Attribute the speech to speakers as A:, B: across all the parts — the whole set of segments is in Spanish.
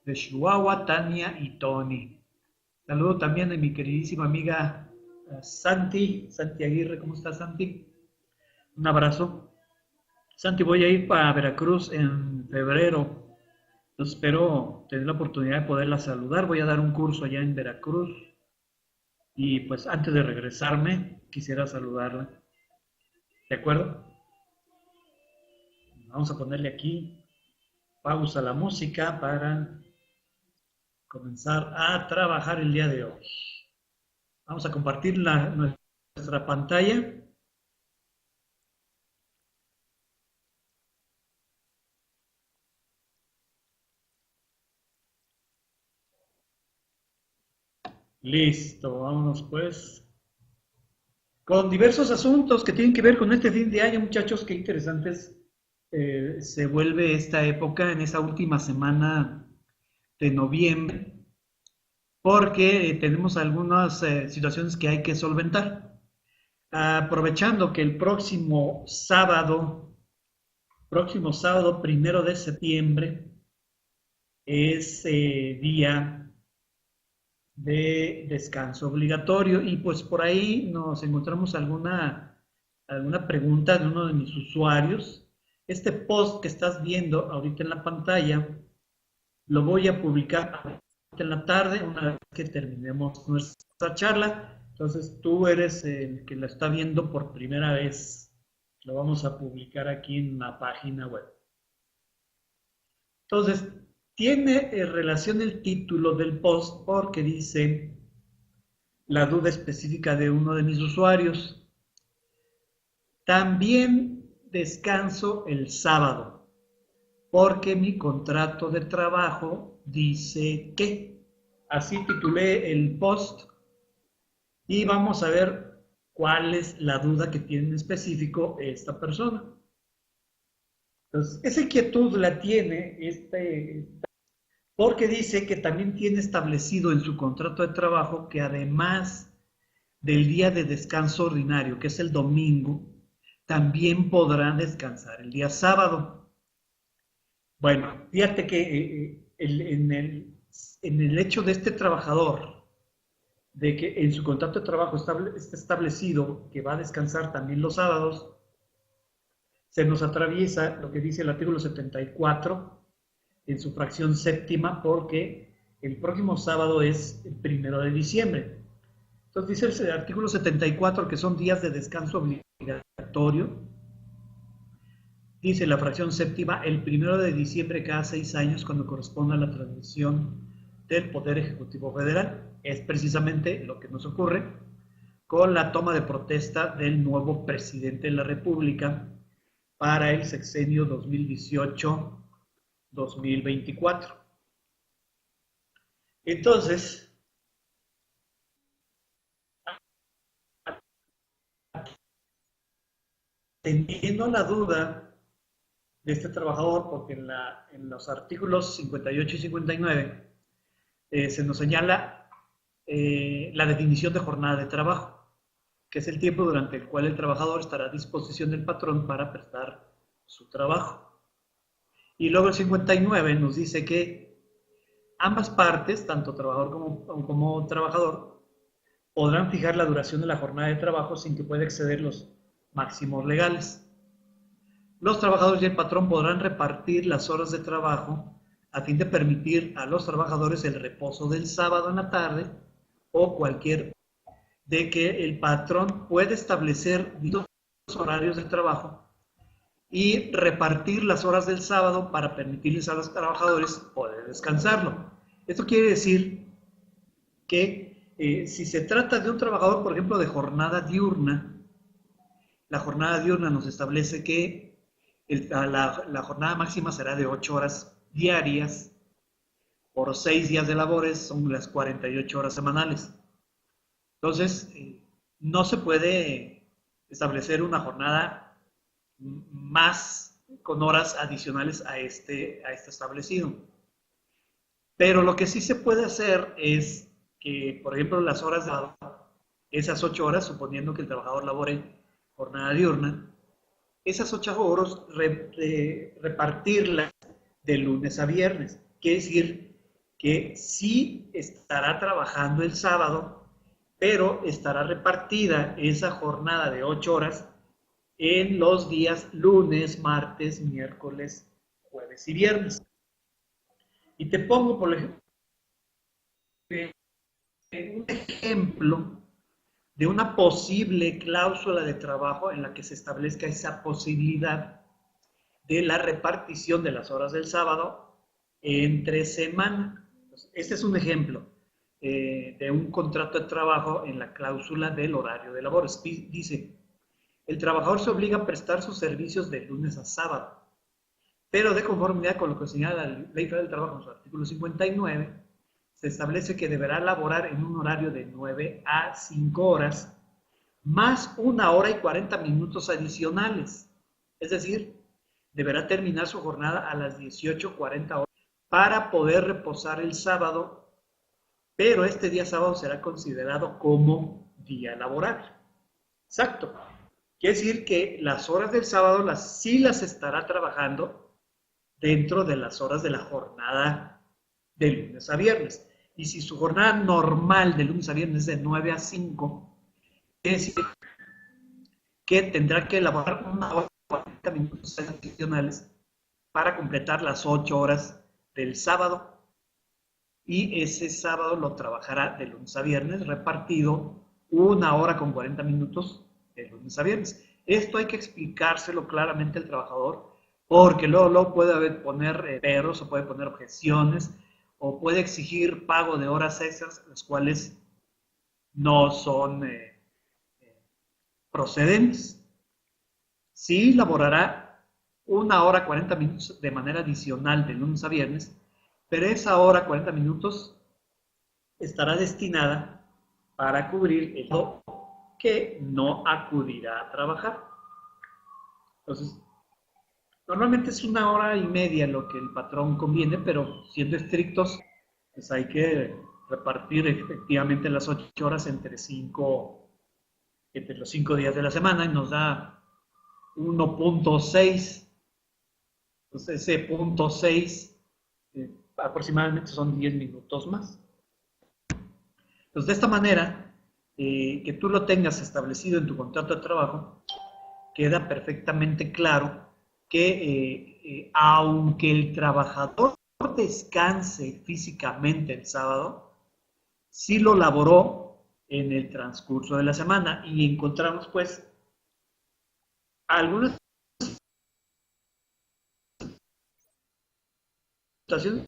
A: de Chihuahua, Tania y Tony. Saludo también de mi queridísima amiga Santi Aguirre. ¿Cómo estás, Santi? Un abrazo. Santi, voy a ir para Veracruz en febrero. Entonces espero tener la oportunidad de poderla saludar. Voy a dar un curso allá en Veracruz y pues antes de regresarme quisiera saludarla. ¿De acuerdo? Vamos a ponerle aquí pausa a la música para comenzar a trabajar el día de hoy. Vamos a compartir nuestra pantalla. Listo, vámonos pues. Con diversos asuntos que tienen que ver con este fin de año, muchachos, qué interesantes se vuelve esta época en esa última semana de noviembre, porque tenemos algunas situaciones que hay que solventar. Aprovechando que el próximo sábado 1 de septiembre, es día de descanso obligatorio y pues por ahí nos encontramos alguna pregunta de uno de mis usuarios. Este post que estás viendo ahorita en la pantalla lo voy a publicar en la tarde una vez que terminemos nuestra charla. Entonces tú eres el que la está viendo por primera vez. Lo vamos a publicar aquí en la página web. Entonces, tiene relación el título del post porque dice la duda específica de uno de mis usuarios. También descanso el sábado porque mi contrato de trabajo dice que. Así titulé el post y vamos a ver cuál es la duda que tiene en específico esta persona. Entonces, esa inquietud la tiene porque dice que también tiene establecido en su contrato de trabajo que además del día de descanso ordinario, que es el domingo, también podrán descansar el día sábado. Bueno, fíjate que en el hecho de este trabajador, de que en su contrato de trabajo está establecido que va a descansar también los sábados, se nos atraviesa lo que dice el artículo 74 en su fracción séptima, porque el próximo sábado es el 1 de diciembre. Entonces dice el artículo 74 que son días de descanso obligatorio. Dice la fracción séptima, el 1 de diciembre cada 6 años, cuando corresponde a la transmisión del Poder Ejecutivo Federal. Es precisamente lo que nos ocurre con la toma de protesta del nuevo presidente de la República para el sexenio 2018-2024. Entonces, teniendo la duda de este trabajador, porque en los artículos 58 y 59 se nos señala la definición de jornada de trabajo, que es el tiempo durante el cual el trabajador estará a disposición del patrón para prestar su trabajo. Y luego el 59 nos dice que ambas partes, tanto trabajador como trabajador, podrán fijar la duración de la jornada de trabajo sin que pueda exceder los máximos legales. Los trabajadores y el patrón podrán repartir las horas de trabajo a fin de permitir a los trabajadores el reposo del sábado en la tarde o cualquier de que el patrón puede establecer los horarios de trabajo y repartir las horas del sábado para permitirles a los trabajadores poder descansarlo. Esto quiere decir que si se trata de un trabajador, por ejemplo, de jornada diurna, la jornada diurna nos establece que la jornada máxima será de 8 horas diarias por 6 días de labores, son las 48 horas semanales. Entonces, no se puede establecer una jornada más con horas adicionales a este establecido. Pero lo que sí se puede hacer es que, por ejemplo, las horas de esas 8 horas, suponiendo que el trabajador labore jornada diurna, esas 8 horas repartirlas de lunes a viernes. Quiere decir que sí estará trabajando el sábado, pero estará repartida esa jornada de 8 horas en los días lunes, martes, miércoles, jueves y viernes. Y te pongo, por ejemplo, un ejemplo de una posible cláusula de trabajo en la que se establezca esa posibilidad de la repartición de las horas del sábado entre semana. Este es un ejemplo de un contrato de trabajo en la cláusula del horario de labores. Dice, el trabajador se obliga a prestar sus servicios de lunes a sábado, pero de conformidad con lo que señala la Ley Federal del Trabajo en su artículo 59, se establece que deberá laborar en un horario de 9 a 5 horas, más 1 hora y 40 minutos adicionales. Es decir, deberá terminar su jornada a las 18:40 horas para poder reposar el sábado, pero este día sábado será considerado como día laboral. Exacto. Quiere decir que las horas del sábado sí las estará trabajando dentro de las horas de la jornada de lunes a viernes. Y si su jornada normal de lunes a viernes es de 9 a 5, quiere decir que tendrá que elaborar 1 hora y 40 minutos adicionales para completar las 8 horas del sábado. Y ese sábado lo trabajará de lunes a viernes, repartido 1 hora con 40 minutos de lunes a viernes. Esto hay que explicárselo claramente al trabajador, porque luego puede poner perros o puede poner objeciones o puede exigir pago de horas extras, las cuales no son procedentes. Sí laborará 1 hora 40 minutos de manera adicional de lunes a viernes, pero esa hora 40 minutos estará destinada para cubrir el que no acudirá a trabajar. Entonces, normalmente es 1 hora y media lo que el patrón conviene, pero siendo estrictos, pues hay que repartir efectivamente las 8 horas entre los 5 días de la semana y nos da 1.6. Entonces ese 0.6 aproximadamente son 10 minutos más. Entonces de esta manera, que tú lo tengas establecido en tu contrato de trabajo, queda perfectamente claro que aunque el trabajador descanse físicamente el sábado, sí lo laboró en el transcurso de la semana y encontramos pues algunas situaciones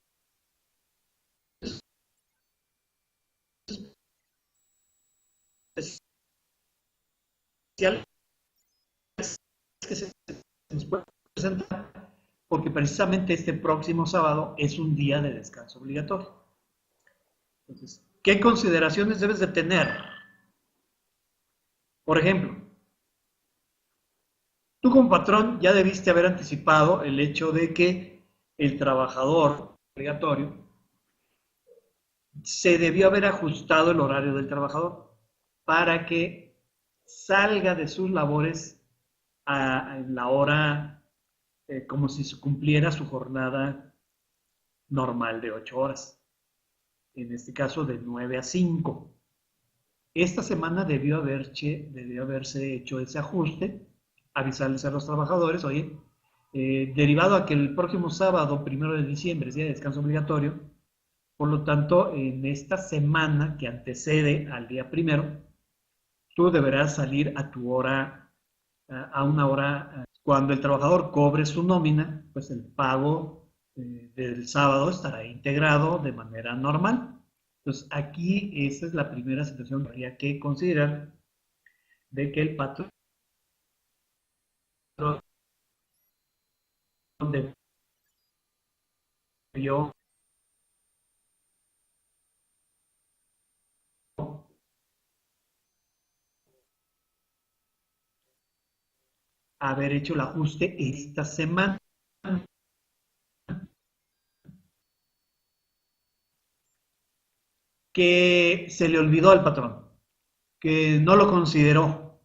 A: especiales que se nos pueden presentar porque precisamente este próximo sábado es un día de descanso obligatorio. Entonces, ¿qué consideraciones debes de tener? Por ejemplo, tú como patrón ya debiste haber anticipado el hecho de que el trabajador obligatorio se debió haber ajustado el horario del trabajador para que salga de sus labores en la hora como si se cumpliera su jornada normal de 8 horas. En este caso de 9 a 5. Esta semana debió haberse hecho ese ajuste, avisarles a los trabajadores, oye, derivado a que el próximo sábado, 1 de diciembre, es día de descanso obligatorio, por lo tanto, en esta semana que antecede al día 1, tú deberás salir a tu hora, a una hora, cuando el trabajador cobre su nómina, pues el pago del sábado estará integrado de manera normal. Entonces, aquí esa es la primera situación que habría que considerar, de que el patrón debió haber hecho el ajuste esta semana. Que se le olvidó al patrón, que no lo consideró,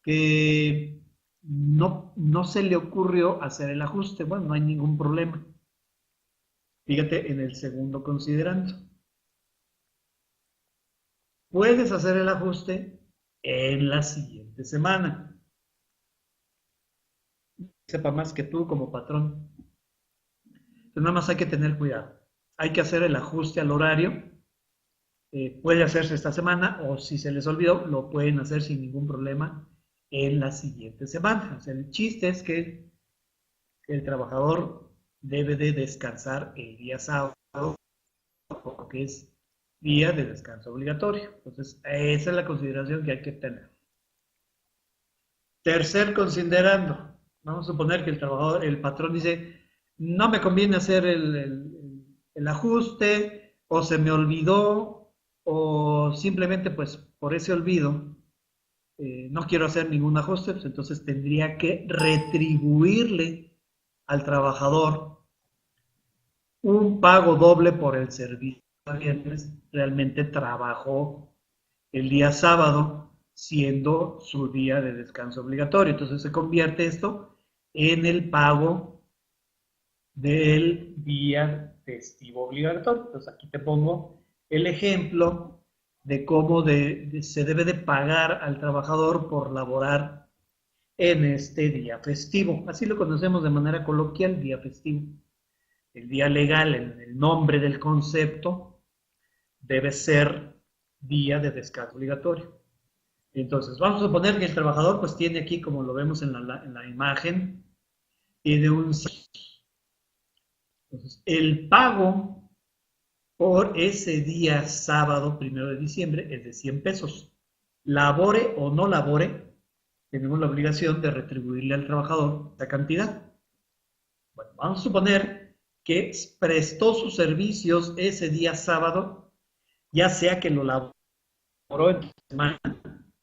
A: que no se le ocurrió hacer el ajuste. Bueno, no hay ningún problema. Fíjate en el segundo considerando. Puedes hacer el ajuste en la siguiente semana. Sepa más que tú como patrón. Entonces, nada más hay que tener cuidado. Hay que hacer el ajuste al horario. Puede hacerse esta semana o si se les olvidó, lo pueden hacer sin ningún problema en la siguiente semana. O sea, el chiste es que el trabajador debe de descansar el día sábado porque es día de descanso obligatorio. Entonces, esa es la consideración que hay que tener. Tercer considerando. Vamos a suponer que el trabajador, el patrón dice, no me conviene hacer el ajuste o se me olvidó o simplemente pues por ese olvido no quiero hacer ningún ajuste, pues entonces tendría que retribuirle al trabajador un pago doble por el servicio de viernes. Realmente trabajó el día sábado siendo su día de descanso obligatorio. Entonces se convierte esto en el pago del día festivo obligatorio. Entonces aquí te pongo el ejemplo de cómo se debe de pagar al trabajador por laborar en este día festivo. Así lo conocemos de manera coloquial, día festivo. El día legal, en el nombre del concepto, debe ser día de descanso obligatorio. Entonces, vamos a suponer que el trabajador pues tiene aquí, como lo vemos en la imagen, tiene un... Entonces, el pago por ese día sábado, 1 de diciembre, es de 100 pesos. Labore o no labore, tenemos la obligación de retribuirle al trabajador esa cantidad. Bueno, vamos a suponer que prestó sus servicios ese día sábado, ya sea que lo laboró en semana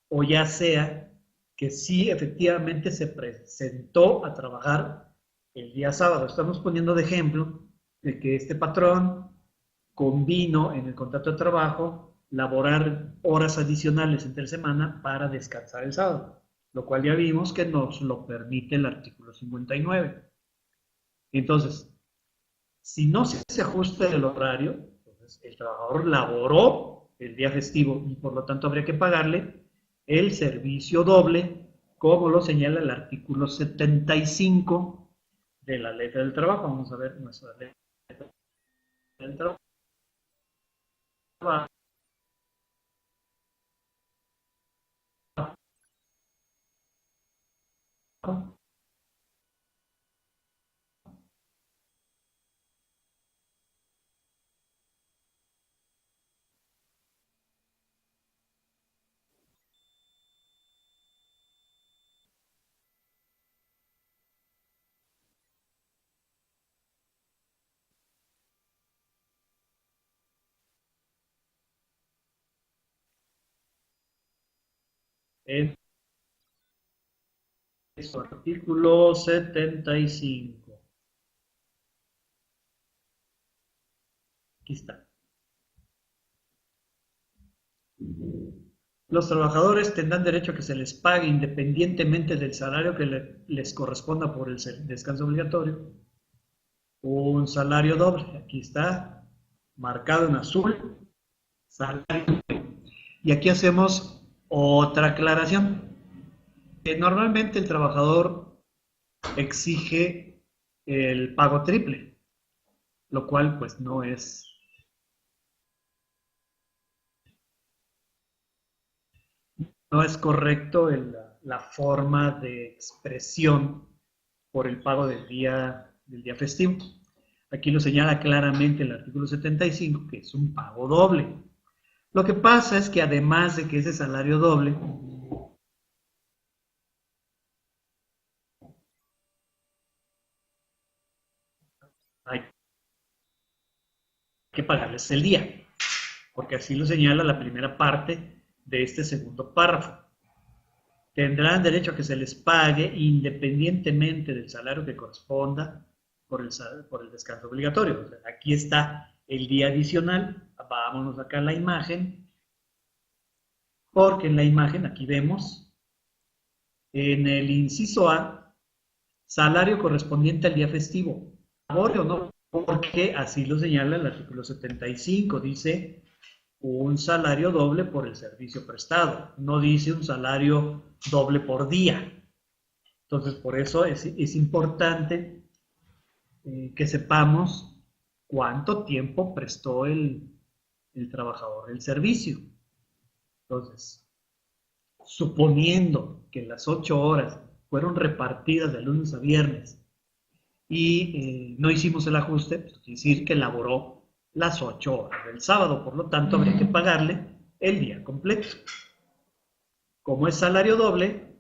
A: o ya sea que sí efectivamente se presentó a trabajar el día sábado. Estamos poniendo de ejemplo de que este patrón convino en el contrato de trabajo laborar horas adicionales entre semana para descansar el sábado, lo cual ya vimos que nos lo permite el artículo 59. Entonces, si no se ajusta el horario, entonces el trabajador laboró el día festivo y por lo tanto habría que pagarle el servicio doble, como lo señala el artículo 75 de la Ley del Trabajo. Vamos a ver nuestra Ley del Trabajo. En su artículo 75. Aquí está. Los trabajadores tendrán derecho a que se les pague independientemente del salario que les corresponda por el descanso obligatorio, un salario doble. Aquí está marcado en azul, salario. Y aquí hacemos otra aclaración. Normalmente el trabajador exige el pago triple, lo cual pues no es correcto la forma de expresión por el pago del día festivo. Aquí lo señala claramente el artículo 75, que es un pago doble. Lo que pasa es que además de que ese salario doble, hay que pagarles el día, porque así lo señala la primera parte de este segundo párrafo. Tendrán derecho a que se les pague independientemente del salario que corresponda por el descanso obligatorio. O sea, aquí está el día adicional. Vámonos acá a la imagen, porque en la imagen aquí vemos en el inciso A, salario correspondiente al día festivo. Labore o no porque así lo señala el artículo 75, dice un salario doble por el servicio prestado, no dice un salario doble por día. Entonces, por eso es importante que sepamos cuánto tiempo prestó el trabajador el servicio. Entonces, suponiendo que las 8 horas fueron repartidas de lunes a viernes y no hicimos el ajuste, pues quiere decir que laboró las 8 horas del sábado, por lo tanto habría que pagarle el día completo. Como es salario doble,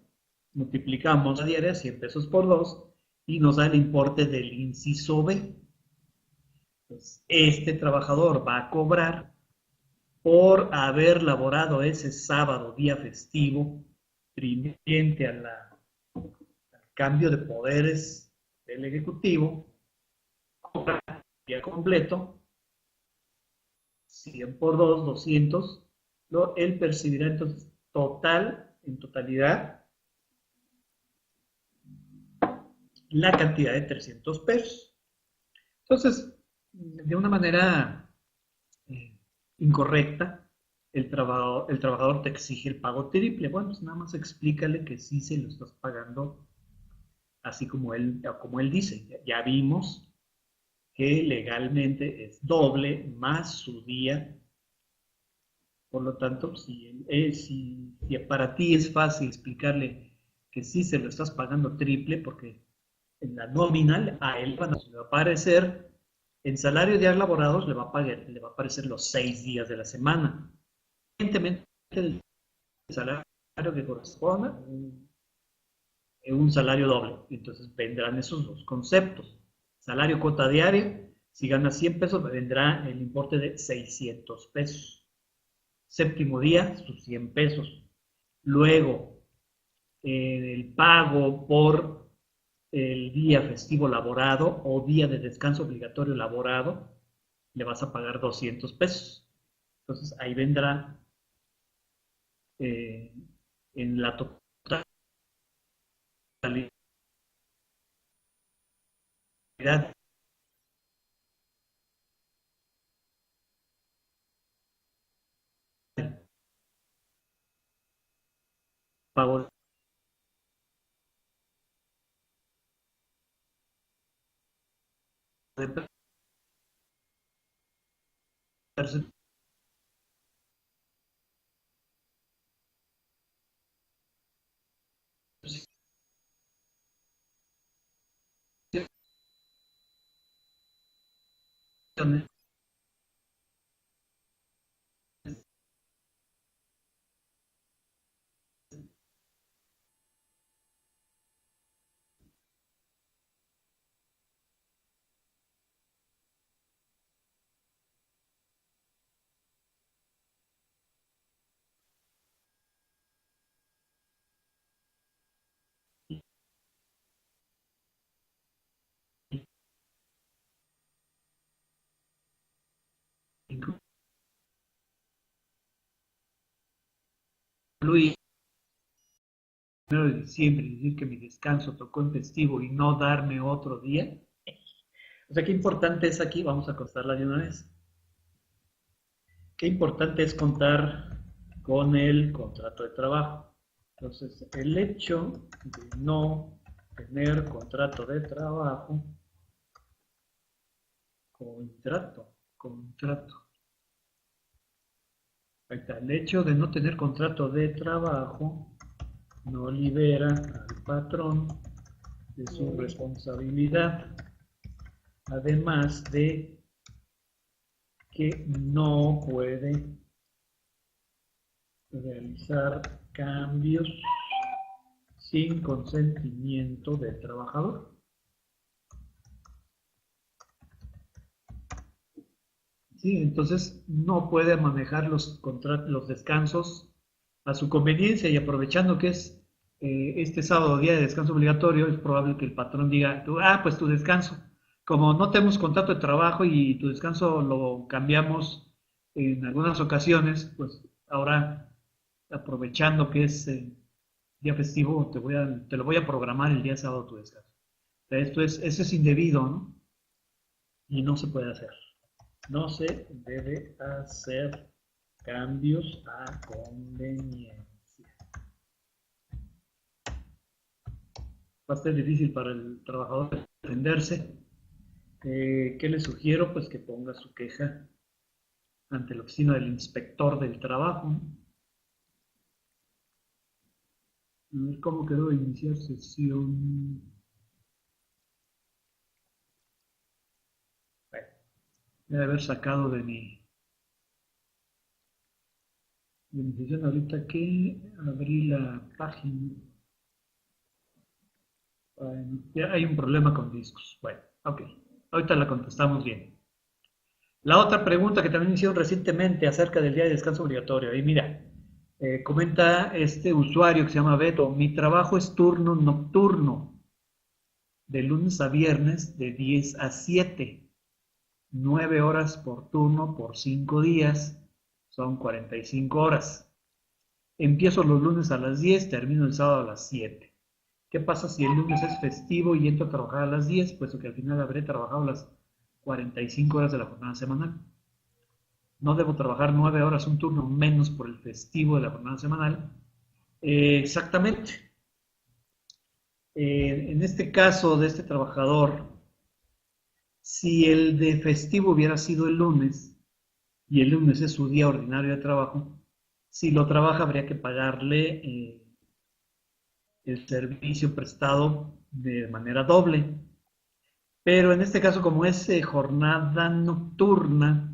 A: multiplicamos la diaria 100 pesos por 2 y nos da el importe del inciso B. Pues este trabajador va a cobrar por haber laborado ese sábado, día festivo, trimestre al cambio de poderes del Ejecutivo, cobra día completo, 100 por 2, 200, él percibirá entonces en totalidad, la cantidad de 300 pesos. Entonces, de una manera incorrecta, el trabajador te exige el pago triple. Bueno, pues nada más explícale que sí se lo estás pagando así como él dice. Ya vimos que legalmente es doble más su día. Por lo tanto, si para ti es fácil explicarle que sí se lo estás pagando triple, porque en la nominal a él le va a aparecer, en salario de días laborados le va a aparecer los 6 días de la semana. Evidentemente, el salario que corresponda es un salario doble. Entonces vendrán esos dos conceptos. Salario cuota diaria, si ganas 100 pesos, vendrá el importe de 600 pesos. Séptimo día, sus 100 pesos. Luego, el pago por el día festivo laborado o día de descanso obligatorio laborado, le vas a pagar 200 pesos. Entonces, ahí vendrá en la totalidad pago de percepción incluye el 1 de diciembre, decir que mi descanso tocó en festivo y no darme otro día. O sea, qué importante es aquí, vamos a contarla de una vez. Qué importante es contar con el contrato de trabajo. Entonces, el hecho de no tener contrato de trabajo, contrato. Ahí está. El hecho de no tener contrato de trabajo no libera al patrón de su responsabilidad, además de que no puede realizar cambios sin consentimiento del trabajador. Sí, entonces no puede manejar los descansos a su conveniencia, y aprovechando que es este sábado día de descanso obligatorio, es probable que el patrón diga, pues tu descanso, como no tenemos contrato de trabajo y tu descanso lo cambiamos en algunas ocasiones, pues ahora aprovechando que es día festivo, te lo voy a programar el día sábado tu descanso. O sea, eso es indebido, ¿no? y no se puede hacer. No se debe hacer cambios a conveniencia. Va a ser difícil para el trabajador defenderse. ¿Qué le sugiero? Pues que ponga su queja ante la oficina del inspector del trabajo. ¿Cómo quedó de iniciar sesión? Bueno, debe haber sacado de mi sesión ahorita que abrí la página. Bueno, ya hay un problema con discos. Bueno, ok. Ahorita la contestamos bien. La otra pregunta que también hicieron recientemente acerca del día de descanso obligatorio. Y mira, comenta este usuario que se llama Beto, mi trabajo es turno nocturno, de lunes a viernes de 10 a 7, 9 horas por turno por 5 días, son 45 horas. Empiezo los lunes a las 10, termino el sábado a las 7. ¿Qué pasa si el lunes es festivo y entro a trabajar a las 10? Puesto que al final habré trabajado las 45 horas de la jornada semanal. No debo trabajar 9 horas, un turno menos por el festivo de la jornada semanal. Exactamente. En este caso de este trabajador, si el de festivo hubiera sido el lunes, y el lunes es su día ordinario de trabajo, si lo trabaja habría que pagarle el servicio prestado de manera doble. Pero en este caso, como es jornada nocturna,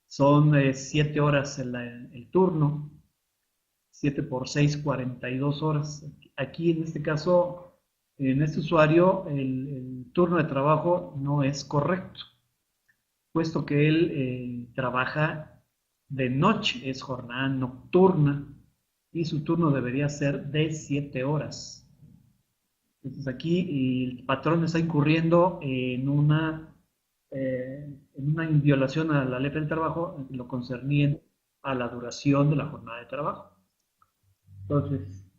A: son 7 horas el turno, 7 por 6, 42 horas. Aquí en este caso, en este usuario, el turno de trabajo no es correcto, puesto que él trabaja de noche, es jornada nocturna, y su turno debería ser de 7 horas. Entonces aquí el patrón está incurriendo en una violación a la ley del trabajo, en lo concerniente a la duración de la jornada de trabajo. Entonces,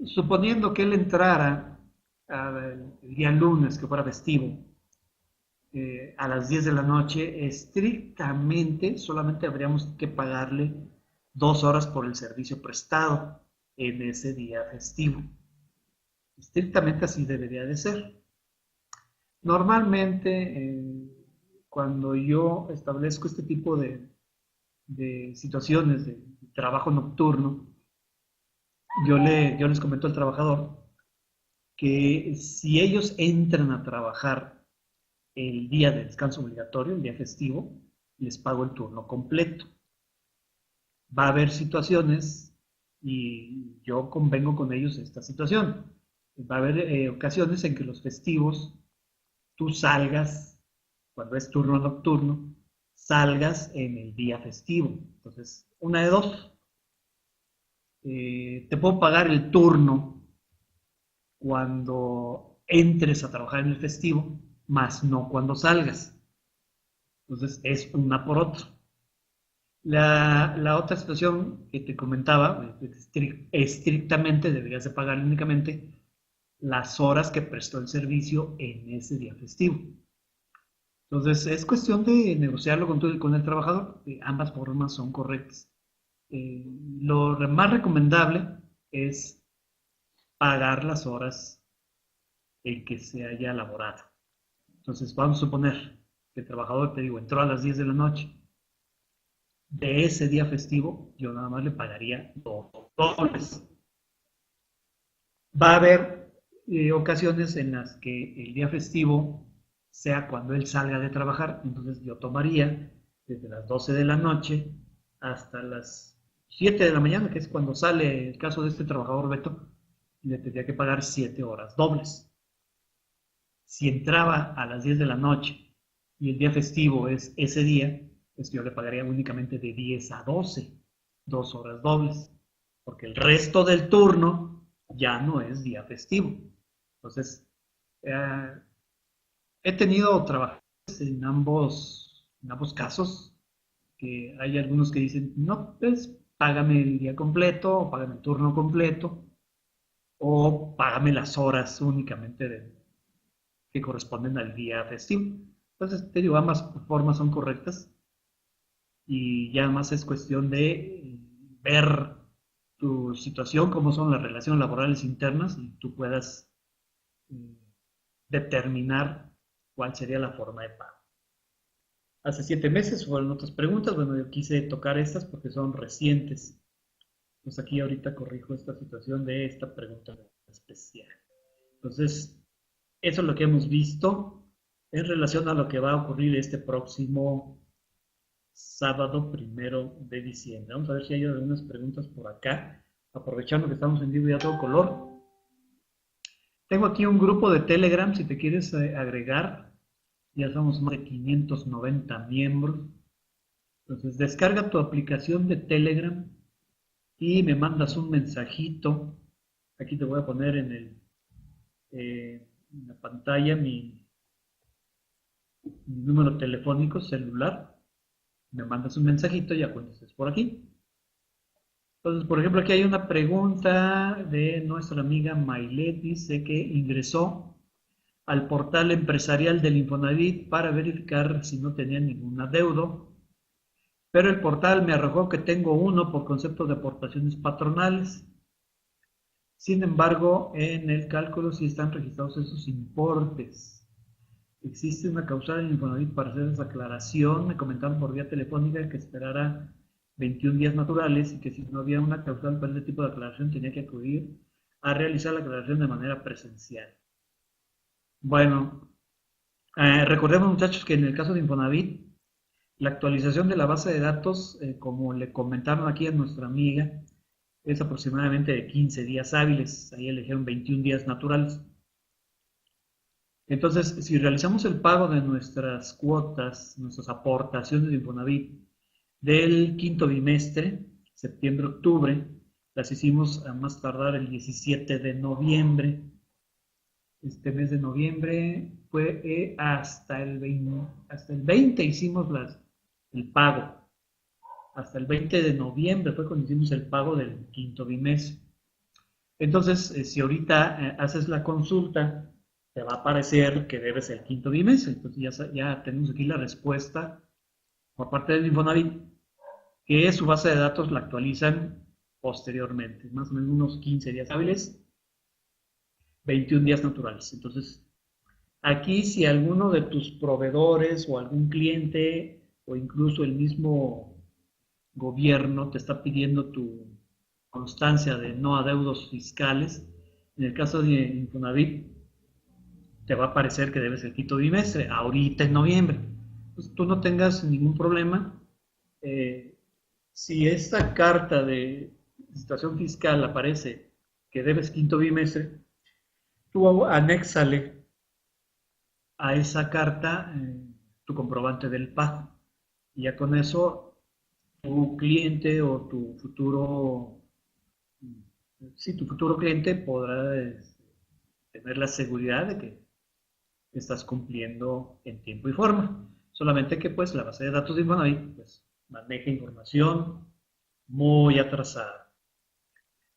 A: suponiendo que él entrara el día lunes, que fuera festivo, a las 10 de la noche, estrictamente solamente habríamos que pagarle 2 horas por el servicio prestado en ese día festivo. Estrictamente así debería de ser. Normalmente, cuando yo establezco este tipo de situaciones de trabajo nocturno, yo les comento al trabajador que si ellos entran a trabajar el día de descanso obligatorio, el día festivo, les pago el turno completo. Va a haber situaciones, y yo convengo con ellos esta situación, va a haber ocasiones en que los festivos tú salgas, cuando es turno nocturno, salgas en el día festivo. Entonces, una de dos. Te puedo pagar el turno cuando entres a trabajar en el festivo, más no cuando salgas. Entonces, es una por otra. La otra situación que te comentaba, estrictamente deberías de pagar únicamente las horas que prestó el servicio en ese día festivo. Entonces, es cuestión de negociarlo con el trabajador. Ambas formas son correctas. Lo más recomendable es pagar las horas en que se haya laborado. Entonces, vamos a suponer que el trabajador, te digo, entró a las 10 de la noche. De ese día festivo, yo nada más le pagaría $2. Va a haber ocasiones en las que el día festivo sea cuando él salga de trabajar, entonces yo tomaría desde las 12 de la noche hasta las 7 de la mañana, que es cuando sale el caso de este trabajador Beto, y le tendría que pagar 7 horas dobles. Si entraba a las 10 de la noche y el día festivo es ese día, pues yo le pagaría únicamente de 10 a 12, 2 horas dobles, porque el resto del turno ya no es día festivo. Entonces, he tenido trabajadores en ambos casos, que hay algunos que dicen, no, pues págame el día completo, o págame el turno completo, o págame las horas únicamente que corresponden al día festivo. Entonces, te digo, ambas formas son correctas y ya más es cuestión de ver tu situación, cómo son las relaciones laborales internas y tú puedas determinar cuál sería la forma de pago. Hace 7 meses fueron otras preguntas, bueno, yo quise tocar estas porque son recientes. Pues aquí ahorita corrijo esta situación de esta pregunta especial. Entonces, eso es lo que hemos visto en relación a lo que va a ocurrir este próximo sábado 1 de diciembre. Vamos a ver si hay algunas preguntas por acá, aprovechando que estamos en vivo y a todo color. Tengo aquí un grupo de Telegram, si te quieres agregar, ya somos más de 590 miembros. Entonces, descarga tu aplicación de Telegram y me mandas un mensajito. Aquí te voy a poner en la pantalla mi número telefónico celular. Me mandas un mensajito ya cuando estés por aquí. Entonces, por ejemplo, aquí hay una pregunta de nuestra amiga Mailet. Dice que ingresó al portal empresarial del Infonavit para verificar si no tenía ningún adeudo, pero el portal me arrojó que tengo uno por concepto de aportaciones patronales. Sin embargo, en el cálculo sí están registrados esos importes. Existe una causal en Infonavit para hacer esa aclaración. Me comentaron por vía telefónica que esperara 21 días naturales y que si no había una causal para ese tipo de aclaración tenía que acudir a realizar la aclaración de manera presencial. Bueno, recordemos, muchachos, que en el caso de Infonavit, la actualización de la base de datos, como le comentaron aquí a nuestra amiga, es aproximadamente de 15 días hábiles. Ahí eligieron 21 días naturales. Entonces, si realizamos el pago de nuestras cuotas, nuestras aportaciones de Infonavit del quinto bimestre, septiembre-octubre, las hicimos a más tardar el 17 de noviembre. Este mes de noviembre fue hasta el 20 hicimos el pago. Hasta el 20 de noviembre fue cuando hicimos el pago del quinto bimestre. Entonces, si ahorita haces la consulta, te va a aparecer que debes el quinto bimestre. Entonces ya tenemos aquí la respuesta por parte del Infonavit, que su base de datos la actualizan posteriormente, más o menos unos 15 días hábiles, 21 días naturales. Entonces, aquí si alguno de tus proveedores o algún cliente o incluso el mismo gobierno te está pidiendo tu constancia de no adeudos fiscales, en el caso de Infonavit, te va a aparecer que debes el quinto bimestre, ahorita en noviembre. Pues tú no tengas ningún problema. Si esta carta de situación fiscal aparece que debes quinto bimestre, tú anéxale a esa carta tu comprobante del pago. Y ya con eso, tu cliente o tu futuro cliente podrá tener la seguridad de que estás cumpliendo en tiempo y forma. Solamente que pues la base de datos de Infonavit pues, maneja información muy atrasada.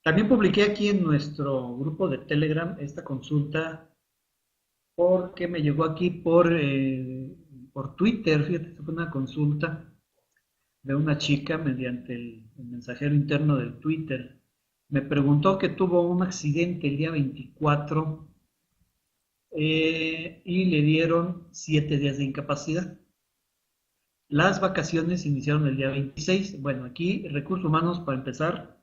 A: También publiqué aquí en nuestro grupo de Telegram esta consulta porque me llegó aquí por Twitter. Fíjate, fue una consulta de una chica mediante el mensajero interno del Twitter. Me preguntó que tuvo un accidente el día 24 y le dieron 7 días de incapacidad. Las vacaciones iniciaron el día 26. Bueno, aquí Recursos Humanos, para empezar,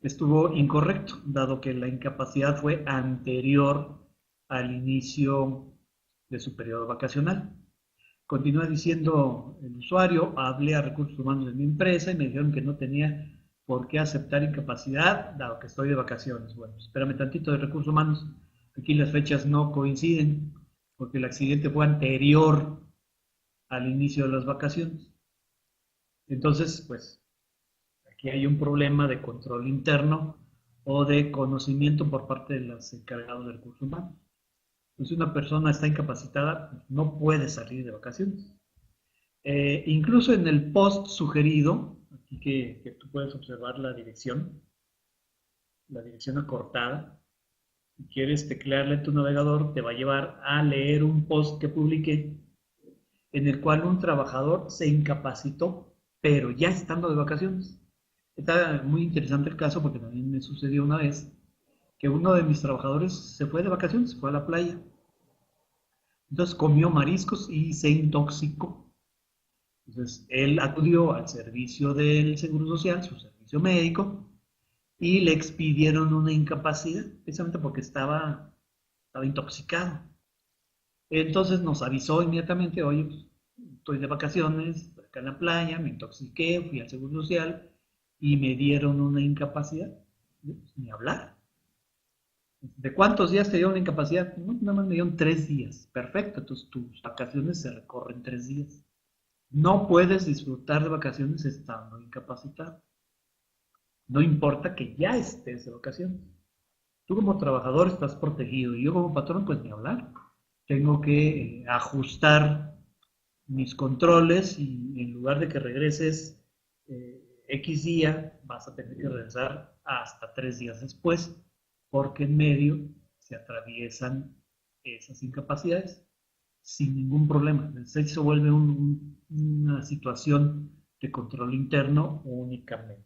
A: estuvo incorrecto, dado que la incapacidad fue anterior al inicio de su periodo vacacional. Continúa diciendo el usuario, hablé a Recursos Humanos de mi empresa y me dijeron que no tenía por qué aceptar incapacidad, dado que estoy de vacaciones. Bueno, espérame tantito de Recursos Humanos. Aquí las fechas no coinciden, porque el accidente fue anterior al inicio de las vacaciones. Entonces, pues, aquí hay un problema de control interno o de conocimiento por parte de los encargados de recursos humanos. Pues, si una persona está incapacitada, pues, no puede salir de vacaciones. Incluso en el post sugerido, aquí que tú puedes observar la dirección acortada, Si quieres teclearle en tu navegador, te va a llevar a leer un post que publiqué en el cual un trabajador se incapacitó, pero ya estando de vacaciones. Está muy interesante el caso porque también me sucedió una vez que uno de mis trabajadores se fue de vacaciones, se fue a la playa. Entonces comió mariscos y se intoxicó. Entonces él acudió al servicio del Seguro Social, su servicio médico, y le expidieron una incapacidad, precisamente porque estaba intoxicado. Entonces nos avisó inmediatamente, oye, pues, estoy de vacaciones, estoy acá en la playa, me intoxiqué, fui al Seguro Social y me dieron una incapacidad. Pues, ni hablar. ¿De cuántos días te dio una incapacidad? No, nada más me dieron 3 días. Perfecto, entonces tus vacaciones se recorren 3 días. No puedes disfrutar de vacaciones estando incapacitado. No importa que ya estés de vacaciones. Tú como trabajador estás protegido y yo como patrón, pues ni hablar. Tengo que ajustar mis controles y en lugar de que regreses X día, vas a tener que regresar hasta 3 días después, porque en medio se atraviesan esas incapacidades sin ningún problema. Entonces se vuelve una situación de control interno únicamente.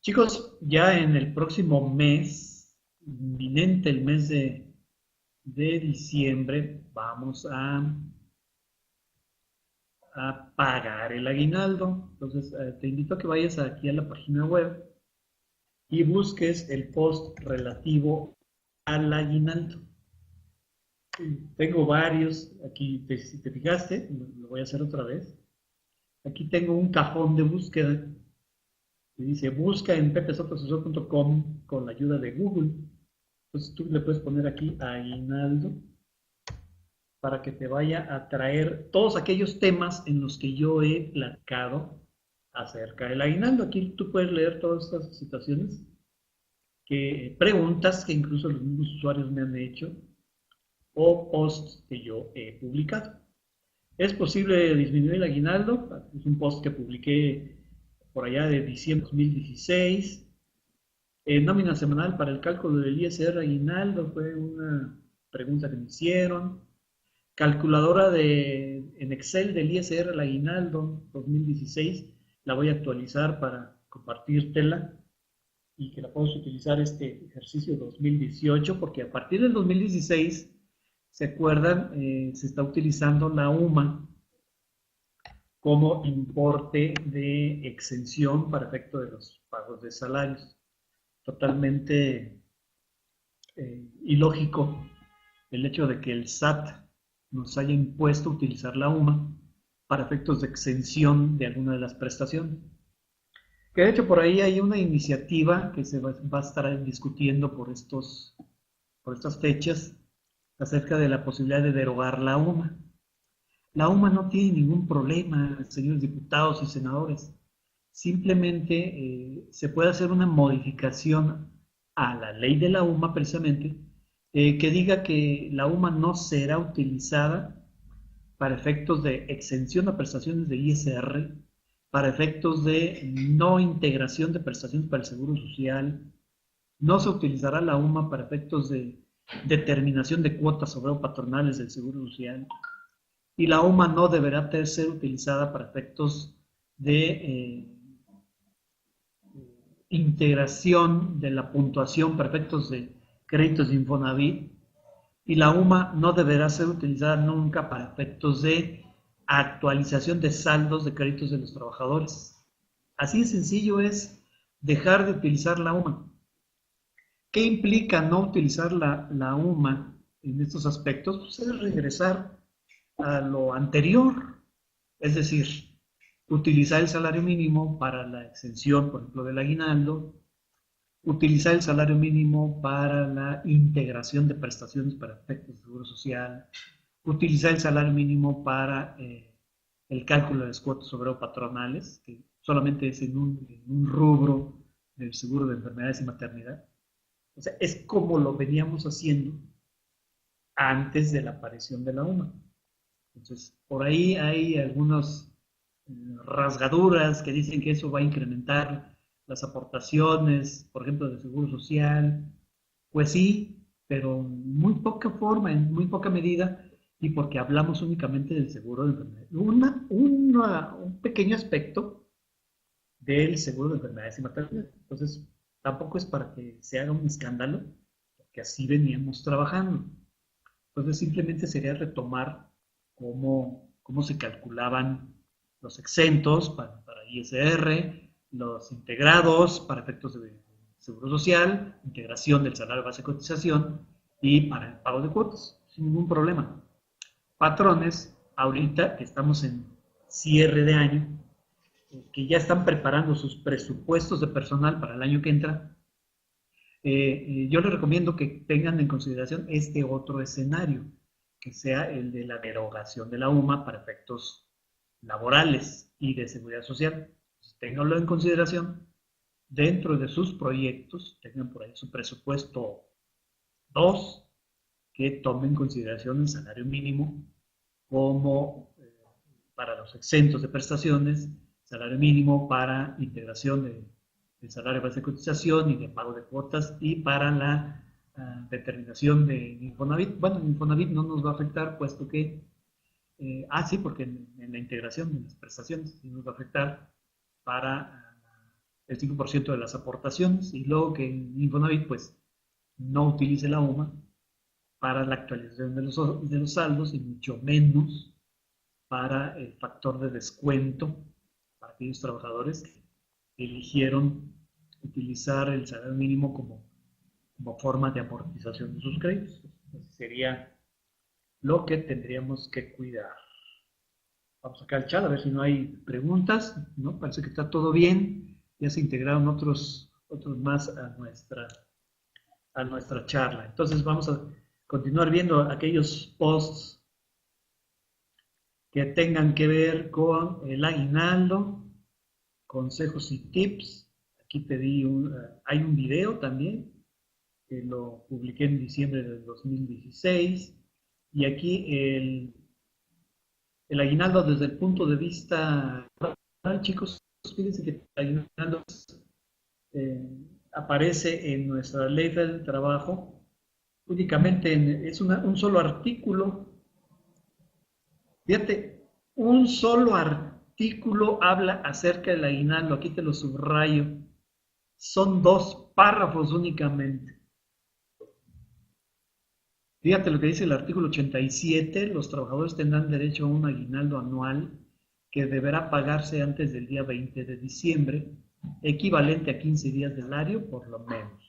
A: Chicos, ya en el próximo mes, inminente el mes de diciembre, vamos a pagar el aguinaldo. Entonces, te invito a que vayas aquí a la página web y busques el post relativo al aguinaldo. Tengo varios, aquí si te fijaste, lo voy a hacer otra vez. Aquí tengo un cajón de búsqueda que dice busca en pepesotosasesor.com con la ayuda de Google. Entonces tú le puedes poner aquí aguinaldo para que te vaya a traer todos aquellos temas en los que yo he platicado acerca del aguinaldo. Aquí tú puedes leer todas estas situaciones, preguntas que incluso los mismos usuarios me han hecho o posts que yo he publicado. ¿Es posible disminuir el aguinaldo? Es un post que publiqué por allá de diciembre de 2016. Nómina semanal para el cálculo del ISR aguinaldo fue una pregunta que me hicieron. Calculadora en Excel del ISR al aguinaldo 2016, la voy a actualizar para compartírtela y que la puedas utilizar este ejercicio 2018, porque a partir del 2016, ¿se acuerdan? Se está utilizando la UMA como importe de exención para efecto de los pagos de salarios. Totalmente ilógico el hecho de que el SAT nos haya impuesto utilizar la UMA para efectos de exención de alguna de las prestaciones. Que de hecho por ahí hay una iniciativa que se va a estar discutiendo por estas fechas acerca de la posibilidad de derogar la UMA. La UMA no tiene ningún problema, señores diputados y senadores. Simplemente se puede hacer una modificación a la ley de la UMA precisamente que diga que la UMA no será utilizada para efectos de exención a prestaciones de ISR, para efectos de no integración de prestaciones para el Seguro Social, no se utilizará la UMA para efectos de determinación de cuotas obrero-patronales del Seguro Social, y la UMA no deberá ser utilizada para efectos de integración de la puntuación para efectos de créditos de Infonavit, y la UMA no deberá ser utilizada nunca para efectos de actualización de saldos de créditos de los trabajadores. Así de sencillo es dejar de utilizar la UMA. ¿Qué implica no utilizar la UMA en estos aspectos? Pues es regresar a lo anterior, es decir, utilizar el salario mínimo para la exención, por ejemplo, del aguinaldo, utilizar el salario mínimo para la integración de prestaciones para efectos de seguro social, utilizar el salario mínimo para el cálculo de las cuotas obrero-patronales, que solamente es en un rubro del seguro de enfermedades y maternidad. O sea, es como lo veníamos haciendo antes de la aparición de la UMA. Entonces, por ahí hay algunas rasgaduras que dicen que eso va a incrementar las aportaciones, por ejemplo, del Seguro Social, Pues sí, pero en muy poca forma, en muy poca medida, y porque hablamos únicamente del seguro de enfermedad. Un pequeño aspecto del seguro de enfermedades y maternidad. Entonces, tampoco es para que se haga un escándalo, porque así veníamos trabajando. Entonces, simplemente sería retomar cómo se calculaban los exentos para ISR, los integrados para efectos de seguro social, integración del salario base de cotización y para el pago de cuotas, sin ningún problema. Patrones, ahorita que estamos en cierre de año, que ya están preparando sus presupuestos de personal para el año que entra, yo les recomiendo que tengan en consideración este otro escenario, que sea el de la derogación de la UMA para efectos laborales y de seguridad social. Ténganlo en consideración dentro de sus proyectos, tengan por ahí su presupuesto 2, que tome en consideración el salario mínimo como para los exentos de prestaciones, salario mínimo para integración del salario base de cotización y de pago de cuotas y para la determinación de Infonavit. Bueno, Infonavit no nos va a afectar puesto que, sí, porque en la integración de las prestaciones sí nos va a afectar para el 5% de las aportaciones y luego que Infonavit pues no utilice la UMA para la actualización de los saldos y mucho menos para el factor de descuento para aquellos trabajadores que eligieron utilizar el salario mínimo como forma de amortización de sus créditos. Entonces sería lo que tendríamos que cuidar. Vamos a sacar el chat a ver si no hay preguntas, ¿no? Parece que está todo bien. Ya se integraron otros más a nuestra charla. Entonces vamos a continuar viendo aquellos posts que tengan que ver con el aguinaldo, consejos y tips. Aquí pedí hay un video también, que lo publiqué en diciembre del 2016. Y aquí el aguinaldo desde el punto de vista, chicos, fíjense que el aguinaldo aparece en nuestra ley del trabajo, únicamente es un solo artículo. Fíjate, un solo artículo habla acerca del aguinaldo, aquí te lo subrayo. Son 2 párrafos únicamente. Fíjate lo que dice el artículo 87, los trabajadores tendrán derecho a un aguinaldo anual que deberá pagarse antes del día 20 de diciembre, equivalente a 15 días de salario por lo menos.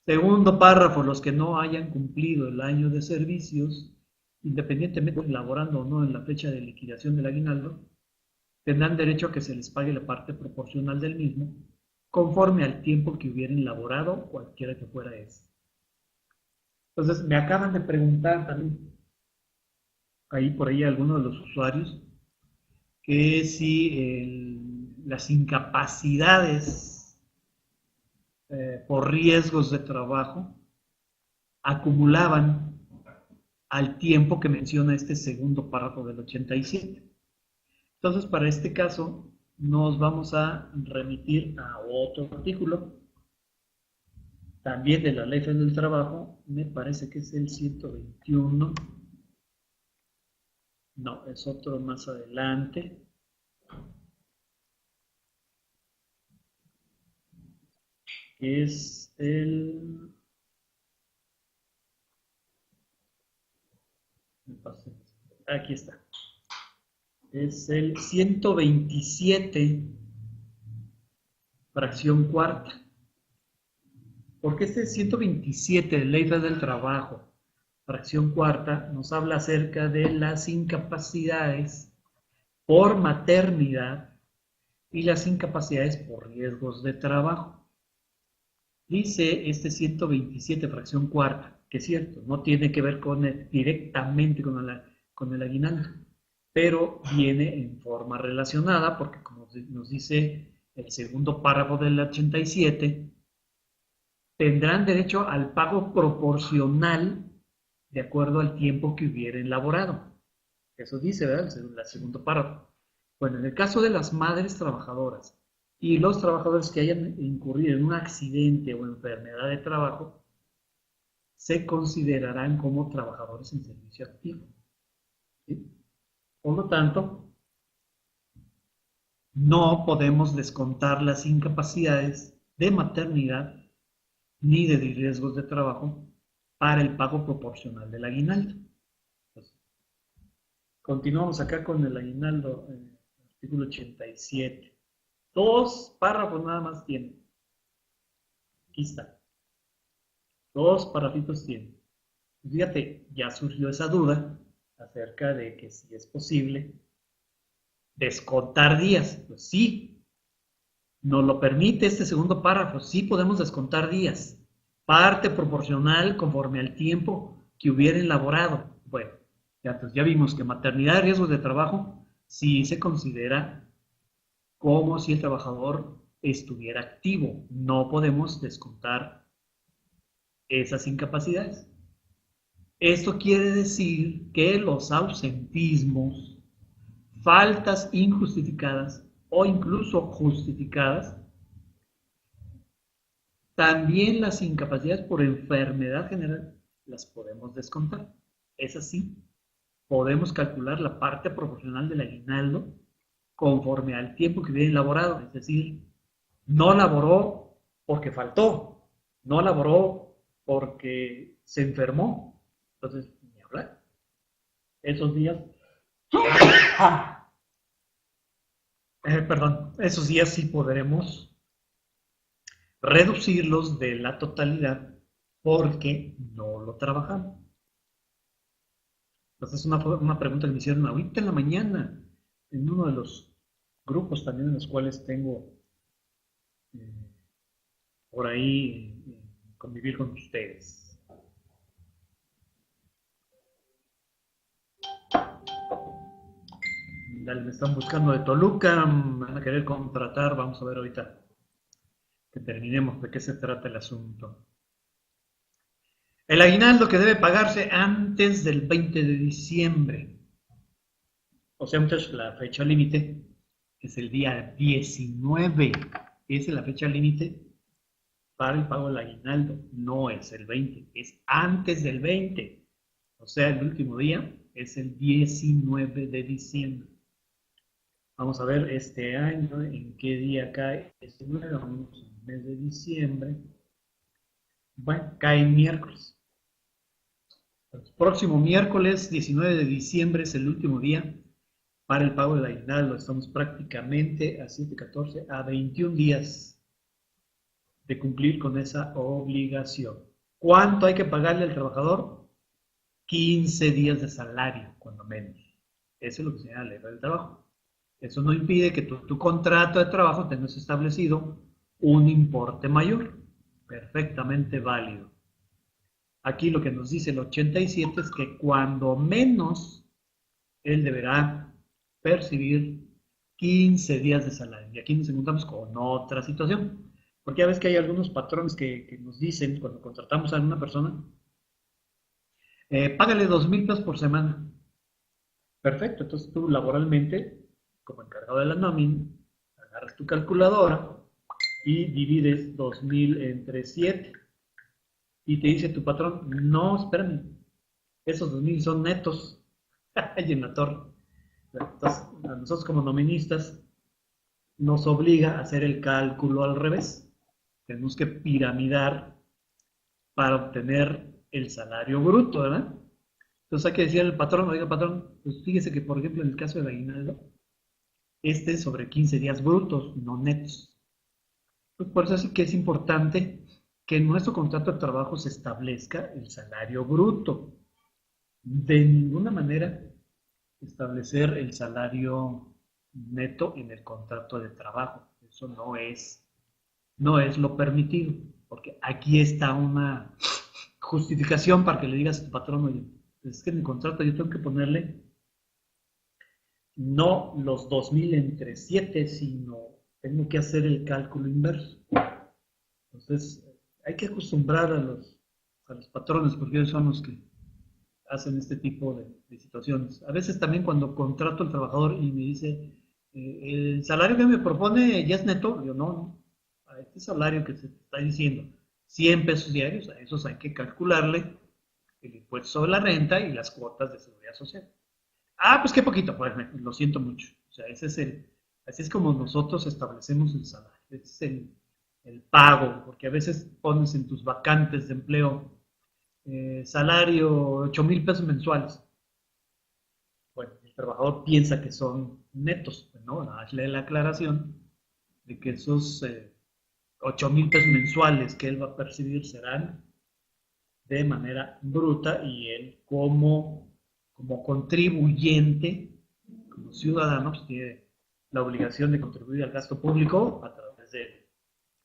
A: Segundo párrafo, los que no hayan cumplido el año de servicios, independientemente de laborando o no en la fecha de liquidación del aguinaldo, tendrán derecho a que se les pague la parte proporcional del mismo, conforme al tiempo que hubieran laborado, cualquiera que fuera ese. Entonces, me acaban de preguntar también, por ahí algunos de los usuarios, que si las incapacidades por riesgos de trabajo acumulaban al tiempo que menciona este segundo párrafo del 87. Entonces, para este caso, nos vamos a remitir a otro artículo, también de la Ley Federal del Trabajo, me parece que es el 121. No, es otro más adelante. Es el... Aquí está. Es el 127, fracción cuarta. Porque este 127 de Ley Federal del Trabajo, fracción cuarta, nos habla acerca de las incapacidades por maternidad y las incapacidades por riesgos de trabajo. Dice este 127, fracción cuarta, que es cierto, no tiene que ver directamente con el aguinaldo, pero viene en forma relacionada, porque como nos dice el segundo párrafo del 87, tendrán derecho al pago proporcional de acuerdo al tiempo que hubieran laborado. Eso dice, ¿verdad? El segundo párrafo. Bueno, en el caso de las madres trabajadoras Y los trabajadores que hayan incurrido en un accidente o enfermedad de trabajo se considerarán como trabajadores en servicio activo. ¿Sí? Por lo tanto, no podemos descontar las incapacidades de maternidad ni de riesgos de trabajo para el pago proporcional del aguinaldo. Entonces, continuamos acá con el aguinaldo, artículo 87. 2 párrafos nada más tiene. Aquí está. 2 párrafos tiene. Fíjate, ya surgió esa duda acerca de que si es posible descontar días. Pues sí, nos lo permite este segundo párrafo. Sí podemos descontar días. Parte proporcional conforme al tiempo que hubiera elaborado. Bueno, ya vimos que maternidad y riesgos de trabajo sí se considera como si el trabajador estuviera activo. No podemos descontar esas incapacidades. Esto quiere decir que los ausentismos, faltas injustificadas o incluso justificadas, también las incapacidades por enfermedad general las podemos descontar. Es así, podemos calcular la parte proporcional del aguinaldo conforme al tiempo que viene elaborado, es decir, no laboró porque faltó, no laboró porque se enfermó, entonces, ni hablar. Esos días, perdón, esos días sí podremos reducirlos de la totalidad porque no lo trabajamos. Entonces, una pregunta que me hicieron ahorita en la mañana, en uno de los grupos también en los cuales tengo por ahí convivir con ustedes. Dale, me están buscando de Toluca, me van a querer contratar, vamos a ver ahorita que terminemos de qué se trata el asunto. El aguinaldo que debe pagarse antes del 20 de diciembre. O sea, muchachos, la fecha límite es el día 19. Esa es la fecha límite para el pago del aguinaldo. No es el 20, es antes del 20. O sea, el último día es el 19 de diciembre. Vamos a ver este año en qué día cae. 19, vamos al mes de diciembre. Bueno, cae miércoles. El próximo miércoles 19 de diciembre es el último día para el pago del aguinaldo. Estamos prácticamente a 7, 14, a 21 días de cumplir con esa obligación. ¿Cuánto hay que pagarle al trabajador? 15 días de salario, cuando menos. Eso es lo que se llama la ley del trabajo. Eso no impide que tu contrato de trabajo tengas establecido un importe mayor. Perfectamente válido. Aquí lo que nos dice el 87 es que cuando menos él deberá percibir 15 días de salario. Y aquí nos encontramos con otra situación. Porque ya ves que hay algunos patrones que nos dicen cuando contratamos a una persona, págale 2,000 pesos por semana. Perfecto, entonces tú laboralmente, como encargado de la nómina, agarras tu calculadora y divides 2,000 entre 7. Y te dice tu patrón, no, espérame, esos 2,000 son netos. Y en la torre. Entonces, a nosotros como noministas nos obliga a hacer el cálculo al revés. Tenemos que piramidar para obtener el salario bruto, ¿verdad? Entonces hay que decir al patrón, oiga patrón, pues fíjese que por ejemplo en el caso del aguinaldo, este es sobre 15 días brutos, no netos. Pues por eso sí que es importante que en nuestro contrato de trabajo se establezca el salario bruto. De ninguna manera establecer el salario neto en el contrato de trabajo. Eso no es lo permitido, porque aquí está una justificación para que le digas a tu patrón, oye, es que en el contrato yo tengo que ponerle no los 2,000 entre 7, sino tengo que hacer el cálculo inverso. Entonces, hay que acostumbrar a los patrones, porque ellos son los que hacen este tipo de situaciones. A veces también cuando contrato al trabajador y me dice, el salario que me propone ya es neto. Yo no, a este salario que se te está diciendo, 100 pesos diarios, a esos hay que calcularle el impuesto sobre la renta y las cuotas de seguridad social. Ah, pues qué poquito, pues lo siento mucho. O sea, así es como nosotros establecemos el salario. Ese es el pago, porque a veces pones en tus vacantes de empleo salario 8,000 pesos mensuales. Bueno, el trabajador piensa que son netos, ¿no? Hazle la aclaración de que esos 8,000 pesos mensuales que él va a percibir serán de manera bruta y él como contribuyente, como ciudadano, pues tiene la obligación de contribuir al gasto público a través del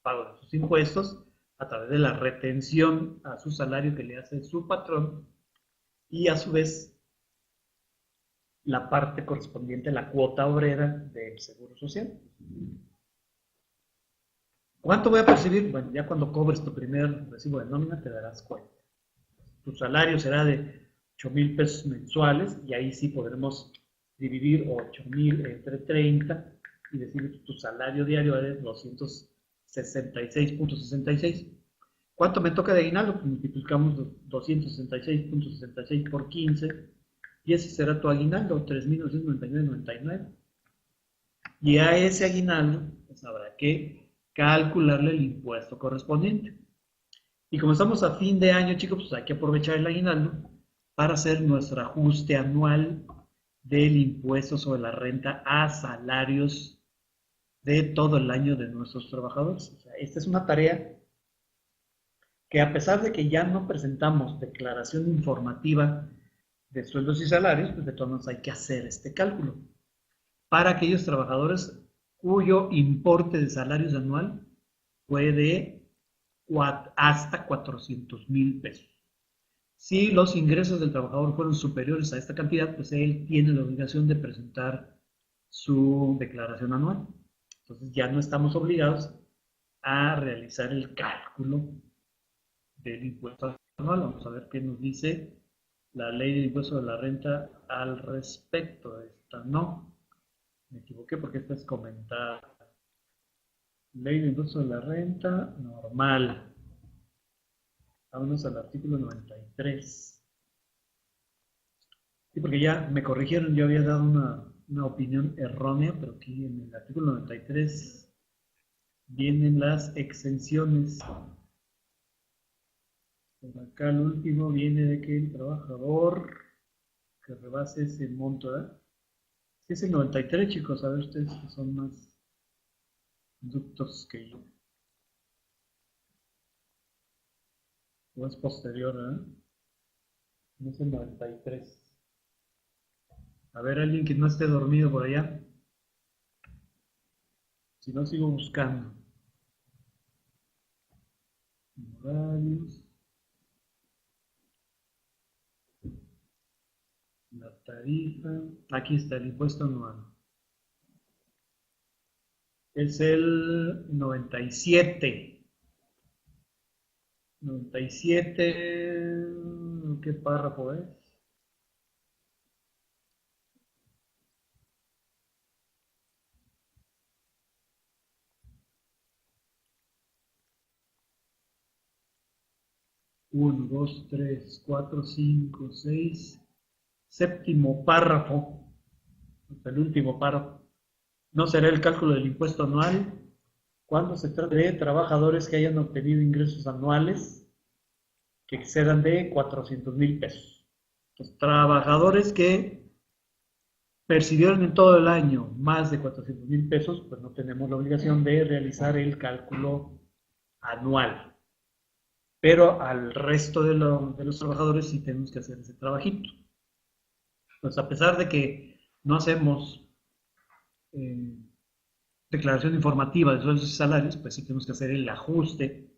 A: pago de sus impuestos, a través de la retención a su salario que le hace su patrón y a su vez la parte correspondiente a la cuota obrera del Seguro Social. ¿Cuánto voy a percibir? Bueno, ya cuando cobres tu primer recibo de nómina te darás cuenta. Tu salario será de 8,000 pesos mensuales y ahí sí podremos dividir 8,000 entre 30 y decir que tu salario diario es 266.66. ¿Cuánto me toca de aguinaldo? Pues multiplicamos 266.66 por 15 y ese será tu aguinaldo, 3,999.99. Y a ese aguinaldo pues habrá que calcularle el impuesto correspondiente. Y como estamos a fin de año, chicos, pues hay que aprovechar el aguinaldo para hacer nuestro ajuste anual del impuesto sobre la renta a salarios de todo el año de nuestros trabajadores. O sea, esta es una tarea que a pesar de que ya no presentamos declaración informativa de sueldos y salarios, pues de todas maneras hay que hacer este cálculo para aquellos trabajadores cuyo importe de salarios anual puede hasta 400,000 pesos. Si los ingresos del trabajador fueron superiores a esta cantidad, pues él tiene la obligación de presentar su declaración anual. Entonces ya no estamos obligados a realizar el cálculo del impuesto anual. Vamos a ver qué nos dice la ley del impuesto de la renta al respecto. Esta no, me equivoqué porque esta es comentada. Ley del impuesto de la renta normal. Vámonos al artículo 93. Sí, porque ya me corrigieron, yo había dado una opinión errónea, pero aquí en el artículo 93 vienen las exenciones. Por acá el último viene de que el trabajador que rebase ese monto, ¿verdad? Sí, es el 93, chicos, a ver ustedes que son más ductos que yo. O es posterior, ¿verdad? No es el 93. A ver, alguien que no esté dormido por allá. Si no, sigo buscando. Horarios. La tarifa. Aquí está el impuesto anual. Es el 97. 97. ¿Qué párrafo es? Uno, dos, tres, cuatro, cinco, seis. Séptimo párrafo. El último párrafo. No será el cálculo del impuesto anual cuando se trate de trabajadores que hayan obtenido ingresos anuales que excedan de 400,000 pesos. Los trabajadores que percibieron en todo el año más de 400,000 pesos, pues no tenemos la obligación de realizar el cálculo anual. Pero al resto de los trabajadores sí tenemos que hacer ese trabajito. Pues a pesar de que no hacemos declaración informativa de sueldos y salarios, pues sí tenemos que hacer el ajuste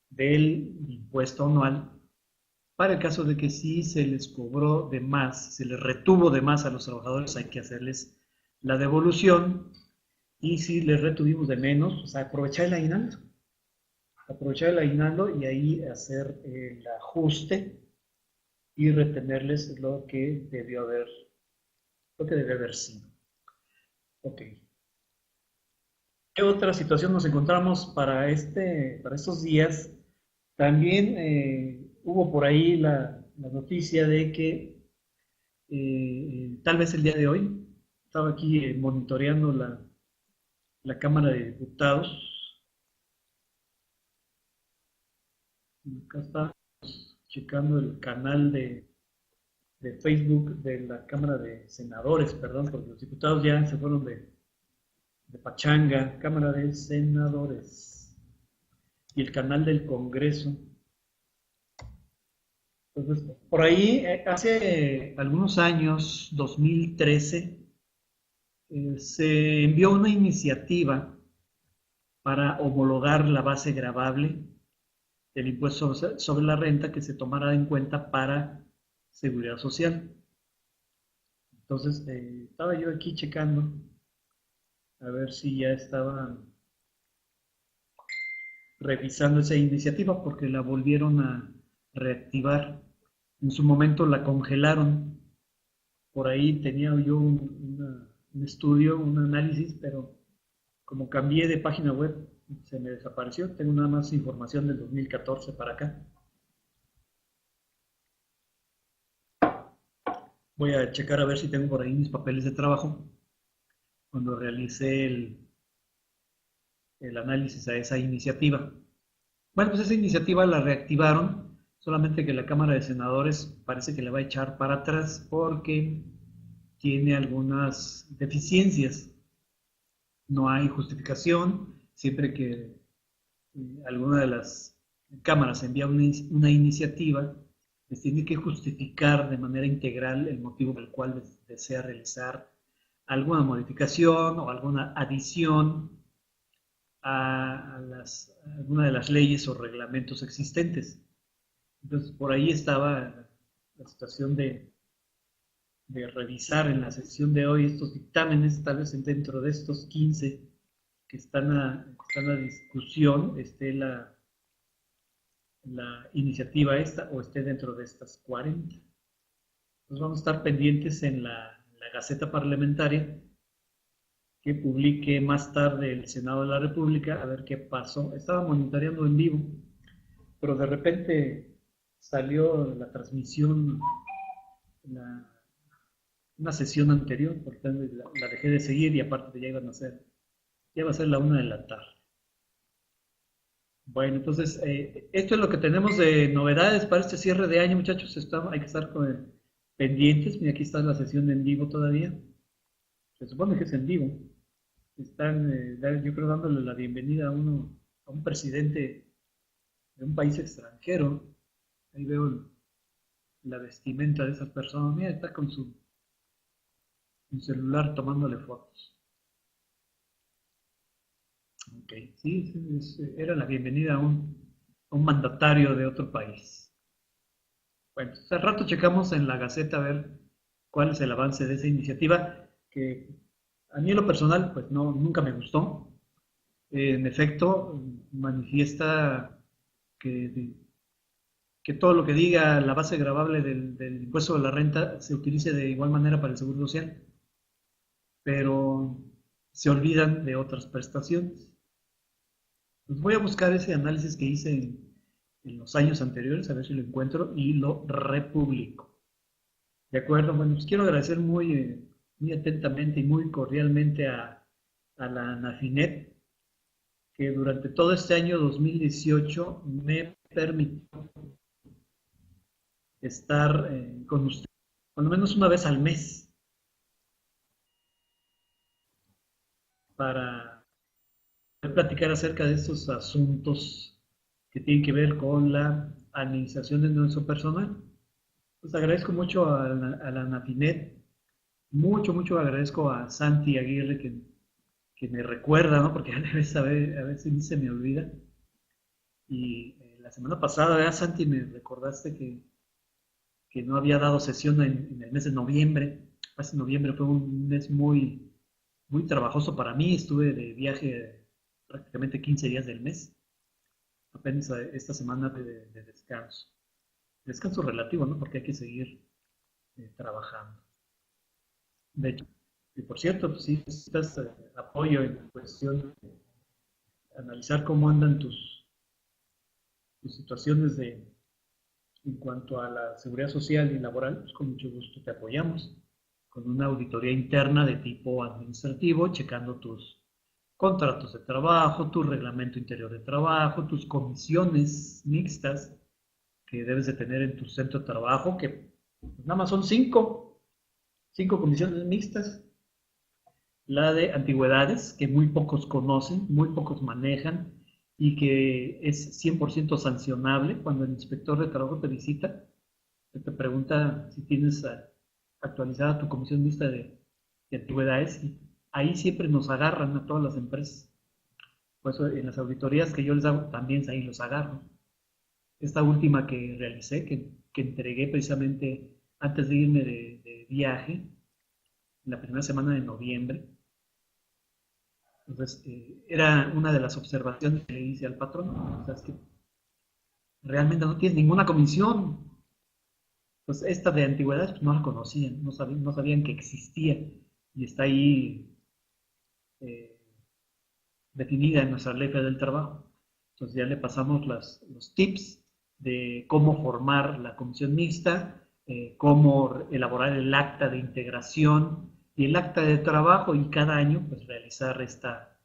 A: del impuesto anual para el caso de que sí se les cobró de más, se les retuvo de más a los trabajadores, hay que hacerles la devolución, y si les retuvimos de menos, pues aprovechar el aguinaldo y ahí hacer el ajuste y retenerles lo que debió haber sido. Ok. ¿Qué otra situación nos encontramos para estos días? También hubo por ahí la noticia de que tal vez el día de hoy, estaba aquí monitoreando la Cámara de Diputados, acá está checando el canal de Facebook de la Cámara de Senadores, perdón, porque los diputados ya se fueron de pachanga, Cámara de Senadores, y el canal del Congreso. Entonces, por ahí, hace algunos años, 2013, se envió una iniciativa para homologar la base gravable del impuesto sobre la renta que se tomara en cuenta para seguridad social. Entonces, estaba yo aquí checando a ver si ya estaban revisando esa iniciativa porque la volvieron a reactivar. En su momento la congelaron. Por ahí tenía yo un estudio, un análisis, pero como cambié de página web, se me desapareció. Tengo nada más información del 2014 para acá. Voy a checar a ver si tengo por ahí mis papeles de trabajo cuando realicé el análisis a esa iniciativa. Bueno, pues esa iniciativa la reactivaron, solamente que la Cámara de Senadores parece que le va a echar para atrás porque tiene algunas deficiencias. No hay justificación, siempre que alguna de las cámaras envía una iniciativa, les tiene que justificar de manera integral el motivo por el cual desea realizar alguna modificación o alguna adición a alguna de las leyes o reglamentos existentes. Entonces, por ahí estaba la situación de revisar en la sesión de hoy estos dictámenes, tal vez dentro de estos 15 que están a discusión, esté la iniciativa esta o esté dentro de estas 40. Entonces vamos a estar pendientes en la Gaceta Parlamentaria que publique más tarde el Senado de la República, a ver qué pasó. Estaba monitoreando en vivo, pero de repente salió la transmisión, la, una sesión anterior, por tanto la dejé de seguir y aparte ya va a ser la 1 de la tarde. Bueno, entonces, esto es lo que tenemos de novedades para este cierre de año, muchachos. Hay que estar pendientes. Mira, aquí está la sesión en vivo todavía. Se supone que es en vivo. Están, yo creo, dándole la bienvenida a un presidente de un país extranjero. Ahí veo la vestimenta de esas personas. Mira, está con su celular tomándole fotos. Ok, sí, era la bienvenida a un mandatario de otro país. Bueno, hace rato checamos en la Gaceta a ver cuál es el avance de esa iniciativa, que a mí en lo personal, pues no, nunca me gustó. En efecto, manifiesta que, que todo lo que diga la base gravable del impuesto de la renta se utilice de igual manera para el Seguro Social, pero se olvidan de otras prestaciones. Pues voy a buscar ese análisis que hice en los años anteriores, a ver si lo encuentro y lo republico. ¿De acuerdo? Bueno, pues quiero agradecer muy atentamente y muy cordialmente a la Nafinet, que durante todo este año 2018 me permitió estar con usted, por lo menos una vez al mes, para platicar acerca de estos asuntos que tienen que ver con la administración de nuestro personal. Pues agradezco mucho a la Nafinet, mucho agradezco a Santi Aguirre que me recuerda, ¿no? Porque a veces se me olvida. Y la semana pasada, ¿verdad, Santi? Me recordaste que no había dado sesión en el mes de noviembre. Hace noviembre fue un mes muy trabajoso para mí. Estuve de viaje prácticamente 15 días del mes. Apenas esta semana de descanso. Descanso relativo, ¿no? Porque hay que seguir trabajando. De hecho. Y por cierto, pues, si necesitas apoyo en cuestión de analizar cómo andan tus situaciones en cuanto a la seguridad social y laboral, pues con mucho gusto te apoyamos con una auditoría interna de tipo administrativo, checando tus contratos de trabajo, tu reglamento interior de trabajo, tus comisiones mixtas que debes de tener en tu centro de trabajo, que pues, nada más son cinco comisiones mixtas. La de antigüedades, que muy pocos conocen, muy pocos manejan y que es 100% sancionable cuando el inspector de trabajo te visita, te pregunta si tienes actualizada tu comisión mixta de antigüedades y ahí siempre nos agarran a todas las empresas. Por eso en las auditorías que yo les hago también ahí los agarro. Esta última que realicé, que entregué precisamente antes de irme de viaje, en la primera semana de noviembre. Entonces, era una de las observaciones que le hice al patrón. O sea, es que realmente no tienes ninguna comisión. Pues esta de antigüedades pues, no la conocían, no sabían que existía y está ahí eh, definida en nuestra ley federal del trabajo. Entonces ya le pasamos los tips de cómo formar la comisión mixta, cómo elaborar el acta de integración y el acta de trabajo y cada año pues realizar esta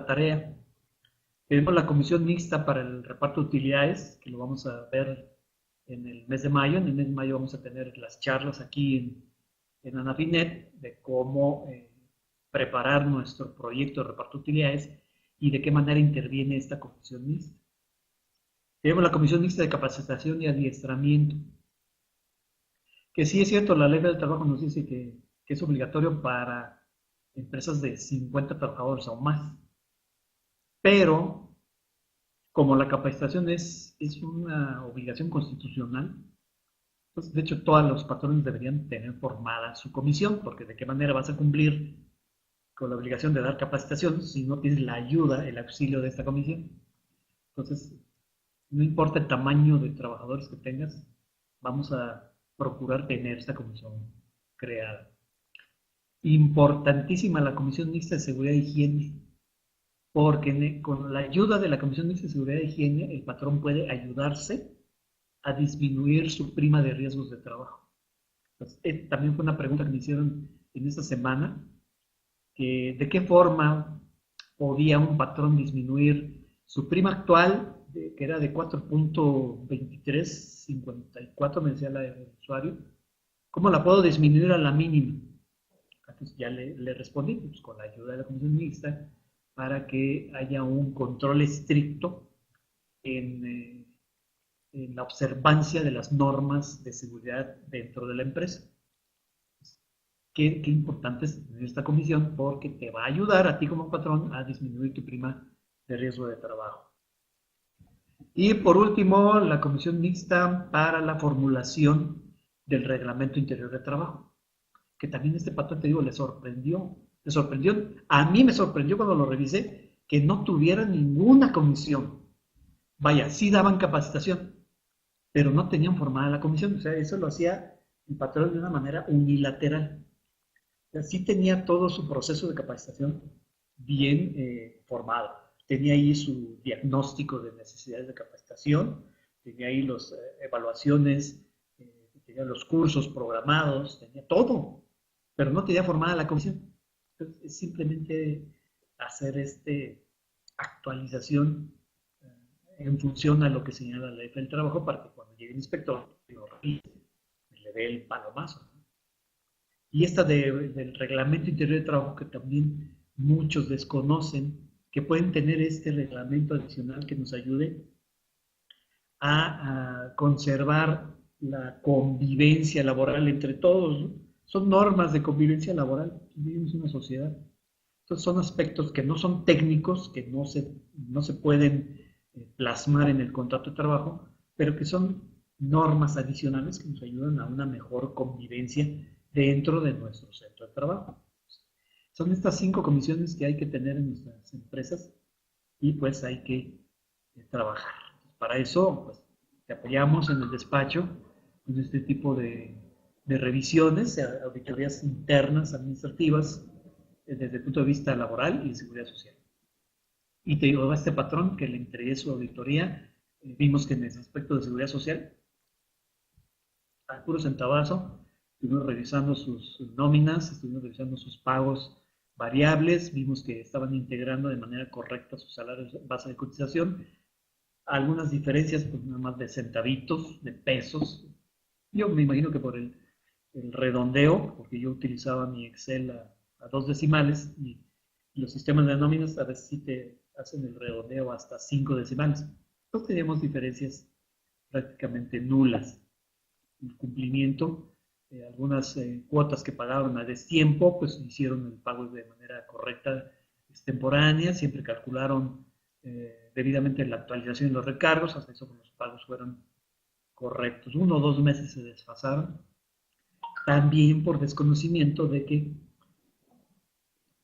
A: tarea. Tenemos la comisión mixta para el reparto de utilidades, que lo vamos a ver en el mes de mayo. En el mes de mayo vamos a tener las charlas aquí en Anafinet de cómo preparar nuestro proyecto de reparto de utilidades y de qué manera interviene esta comisión mixta. Tenemos la comisión mixta de capacitación y adiestramiento, que sí es cierto, la ley del trabajo nos dice que es obligatorio para empresas de 50 trabajadores o más, pero como la capacitación es una obligación constitucional, pues de hecho todos los patrones deberían tener formada su comisión, porque de qué manera vas a cumplir con la obligación de dar capacitación si no tienes la ayuda, el auxilio de esta comisión. Entonces, no importa el tamaño de trabajadores que tengas, vamos a procurar tener esta comisión creada. Importantísima la comisión mixta de seguridad e higiene, porque con la ayuda de la comisión mixta de seguridad e higiene, el patrón puede ayudarse a disminuir su prima de riesgos de trabajo. Entonces, también fue una pregunta que me hicieron en esta semana, que de qué forma podía un patrón disminuir su prima actual, que era de 4.2354, me decía el usuario, ¿cómo la puedo disminuir a la mínima? Entonces ya le respondí, pues, con la ayuda de la comisión mixta, para que haya un control estricto en la observancia de las normas de seguridad dentro de la empresa. Qué importante es tener esta comisión porque te va a ayudar a ti como patrón a disminuir tu prima de riesgo de trabajo. Y por último, la comisión mixta para la formulación del reglamento interior de trabajo, que también este patrón, te digo, le sorprendió. A mí me sorprendió cuando lo revisé que no tuviera ninguna comisión. Vaya, sí daban capacitación, pero no tenían formada la comisión. O sea, eso lo hacía el patrón de una manera unilateral. O sea, sí tenía todo su proceso de capacitación bien formado. Tenía ahí su diagnóstico de necesidades de capacitación, tenía ahí las evaluaciones, tenía los cursos programados, tenía todo, pero no tenía formada la comisión. Entonces, es simplemente hacer actualización en función a lo que señala la ley del trabajo para que cuando llegue el inspector lo revise, le dé el palomazo. Y esta del reglamento interior de trabajo que también muchos desconocen, que pueden tener este reglamento adicional que nos ayude a conservar la convivencia laboral entre todos, ¿no? Son normas de convivencia laboral, vivimos en una sociedad. Entonces son aspectos que no son técnicos, que no se pueden plasmar en el contrato de trabajo, pero que son normas adicionales que nos ayudan a una mejor convivencia dentro de nuestro centro de trabajo. Son estas 5 comisiones que hay que tener en nuestras empresas y pues hay que trabajar. Para eso, pues, te apoyamos en el despacho con este tipo de de revisiones, auditorías internas, administrativas, desde el punto de vista laboral y de seguridad social. Y te digo, este patrón que le entregué su auditoría, vimos que en el aspecto de seguridad social, al puro centavazo, estuvimos revisando sus nóminas, estuvimos revisando sus pagos variables, vimos que estaban integrando de manera correcta sus salarios base de cotización, algunas diferencias pues nada más de centavitos, de pesos. Yo me imagino que por el redondeo, porque yo utilizaba mi Excel a 2 decimales y los sistemas de nóminas a veces sí te hacen el redondeo hasta 5 decimales. Entonces teníamos diferencias prácticamente nulas. El cumplimiento, algunas cuotas que pagaron a destiempo, pues hicieron el pago de manera correcta, extemporánea, siempre calcularon debidamente la actualización de los recargos, hasta eso los pagos fueron correctos. 1 o 2 meses se desfasaron, también por desconocimiento de que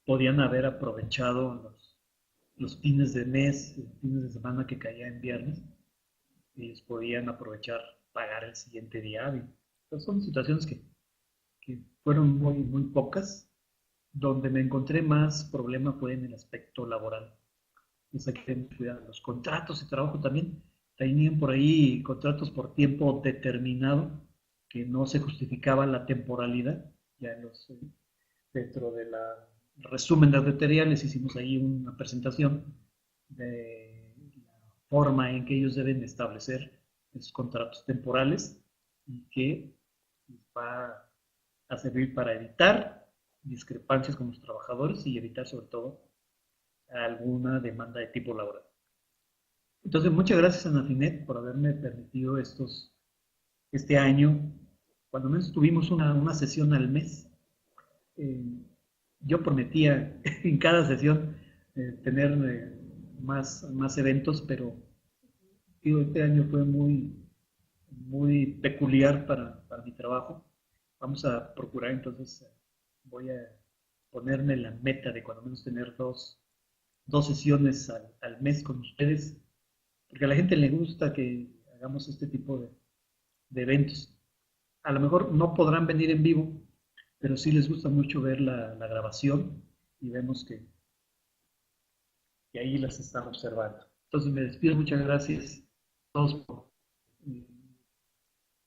A: podían haber aprovechado los fines de mes, fines de semana que caía en viernes, y ellos podían aprovechar pagar el siguiente día hábil. Entonces son situaciones que fueron muy, muy pocas. Donde me encontré más problema fue en el aspecto laboral. Es hay que tener cuidado. Los contratos de trabajo también tenían por ahí contratos por tiempo determinado que no se justificaba la temporalidad. Ya dentro de la resumen de auditoría les hicimos ahí una presentación de la forma en que ellos deben establecer esos contratos temporales y que va a servir para evitar discrepancias con los trabajadores y evitar sobre todo alguna demanda de tipo laboral. Entonces, muchas gracias a Nafinet por haberme permitido este año, cuando menos tuvimos una sesión al mes. Yo prometía en cada sesión tener más eventos, pero digo, este año fue muy peculiar para mi trabajo. Vamos a procurar entonces, voy a ponerme la meta de cuando menos tener dos sesiones al mes con ustedes, porque a la gente le gusta que hagamos este tipo de eventos. A lo mejor no podrán venir en vivo, pero sí les gusta mucho ver la grabación y vemos que ahí las están observando. Entonces me despido, muchas gracias a todos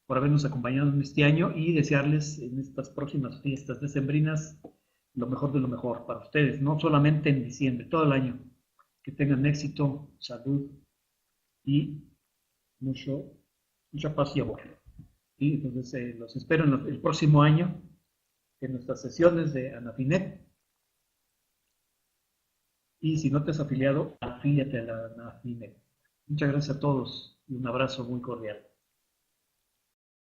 A: por habernos acompañado en este año y desearles en estas próximas fiestas decembrinas lo mejor de lo mejor para ustedes, no solamente en diciembre, todo el año. Que tengan éxito, salud y mucha paz y amor. ¿Sí? Entonces los espero en el próximo año en nuestras sesiones de Anafinet. Y si no te has afiliado, afíliate a la Anafinet. Muchas gracias a todos y un abrazo muy cordial.